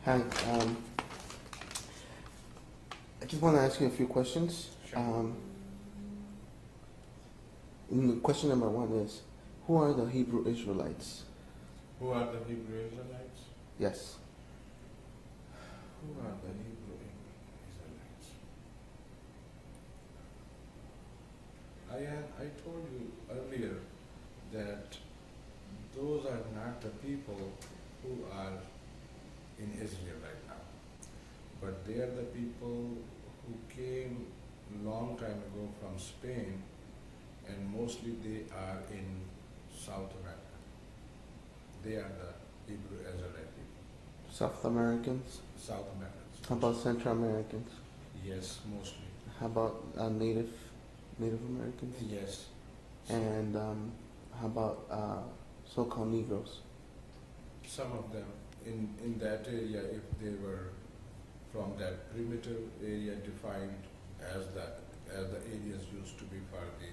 Hi. I just want to ask you a few questions. Sure. Question number one is, who are the Hebrew Israelites? Who are the Hebrew Israelites? Yes. Who are the Hebrew Israelites? I told you earlier that those are not the people who are in Israel right now, but they are the people who came long time ago from Spain, and mostly they are in South America. They are the Hebrew Israelite people. South Americans? South Americans. How about Central Americans? Yes, mostly. How about Native Americans? Yes. And how about so-called Negroes? Some of them in that area, if they were from that primitive area defined as the areas used to be for the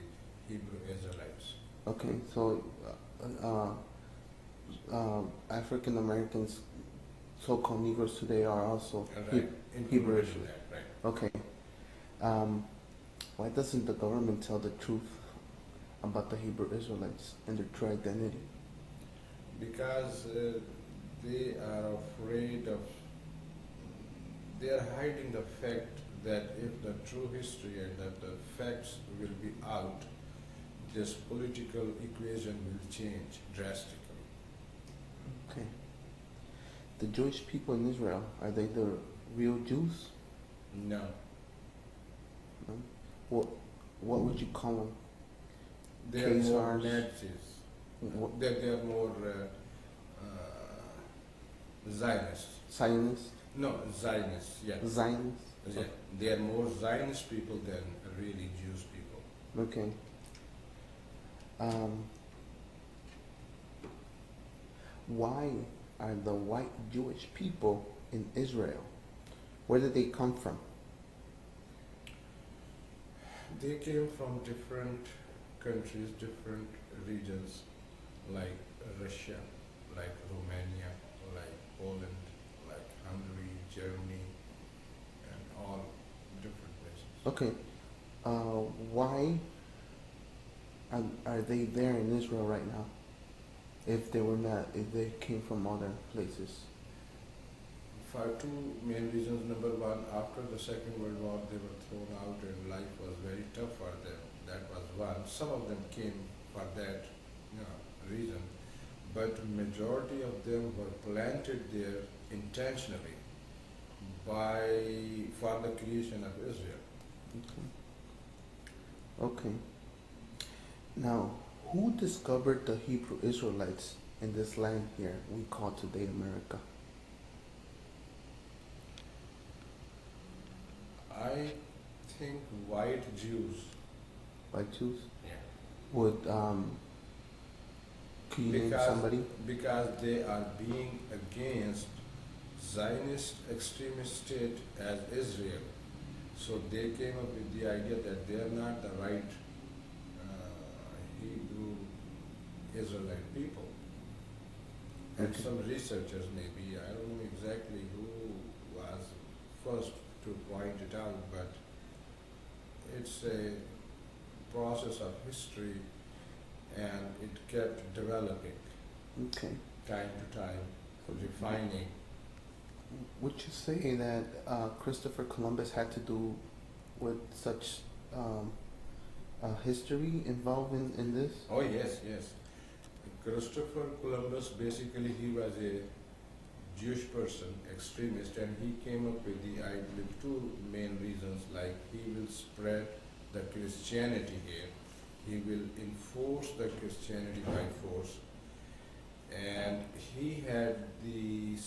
Hebrew Israelites. Okay, so African Americans, so-called Negroes today are also Right. Hebrew Included in Israelites. that, right. Okay. Why doesn't the government tell the truth about the Hebrew Israelites and their true identity? Because they are afraid of, they are hiding the fact that if the true history and that the facts will be out, this political equation will change drastically. Okay. The Jewish people in Israel, are they the real Jews? No. No? What would you call them? They are more Khazars? Nazis. What, They are more Zionists. Zionists? No, Zionists, yeah. Zionists? Yeah. They are more Zionist people than really Jewish people. Okay. Why are the white Jewish people in Israel? Where did they come from? They came from different countries, different regions, like Russia, like Romania, like Poland, like Hungary, Germany, and all different places. Okay. Why are they there in Israel right now? If they were not, if they came from other places. For two main reasons. Number one, after the Second World War, they were thrown out and life was very tough for them. That was one. Some of them came for that reason, but majority of them were planted there intentionally for the creation of Israel. Okay. Now, who discovered the Hebrew Israelites in this land here we call today America? I think white Jews. White Jews? Yeah. Would can you name somebody? Because they are being against Zionist extremist state as Israel. So they came up with the idea that they are not the right Hebrew Israelite people. And Okay. some researchers maybe, I don't know exactly who was first to point it out, but it's a process of history and it kept developing Okay. time to time, refining. Would you say that Christopher Columbus had to do with such history involved in this? Oh yes, yes. Christopher Columbus, basically he was a Jewish person, extremist, and he came up with two main reasons, like he will spread the Christianity here, he will enforce the Christianity by force, and he had the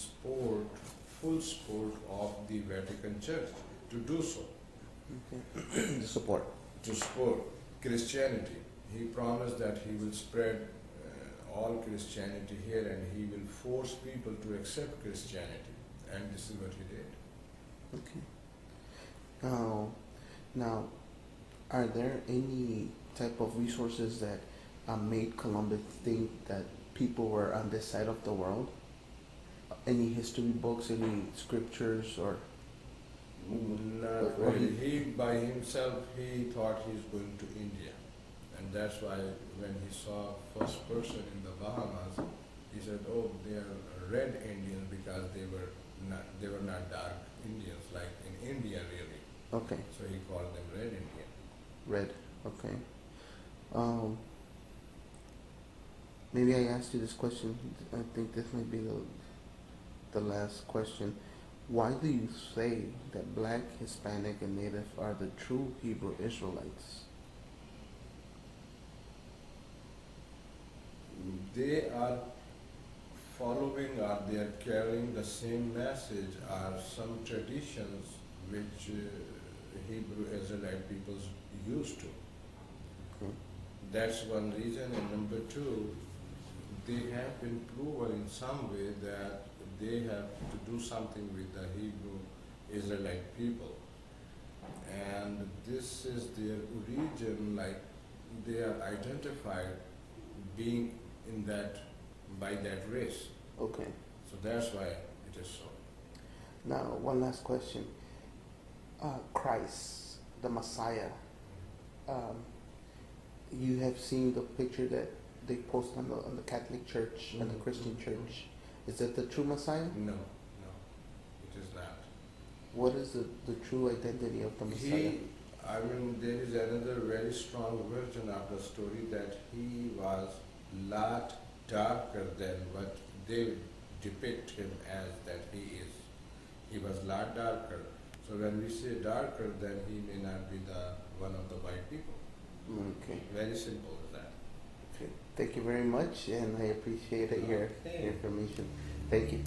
full support of the Vatican Church to do so. Okay. Support. To support Christianity. He promised that he will spread all Christianity here and he will force people to accept Christianity. And this is what he did. Okay. Now, are there any type of resources that made Columbus think that people were on this side of the world? any history books, any scriptures, or Not or really. He, by himself, he thought he's going to India. And that's why when he saw first person in the Bahamas, he said, oh, they are red Indians because they were not dark Indians like in India really. okay, So he called them red Indian. red, okay. Maybe I asked you this question. I think this might be the last question. Why do you say that black, Hispanic, and Native are the true Hebrew Israelites? They are following or they are carrying the same message or some traditions which Hebrew Israelite peoples used to. Okay. That's one reason. And number two, they have been proven in some way that they have to do something with the Hebrew Israelite people. And this is their origin, like they are identified being in that, by that race. Okay. So that's why it is so. Now, one last question. Christ, the Messiah. You have seen the picture that they post on the Catholic Church and the Christian Church. Is that the true Messiah? No, it is not. What is the true identity of the Messiah? There is another very strong version of the story that he was lot darker than what they depict him as that he is. He was lot darker. So when we say darker, then he may not be the one of the white people. Okay. Very simple as that. Okay. Thank you very much, and I appreciate your Okay. information. Thank you.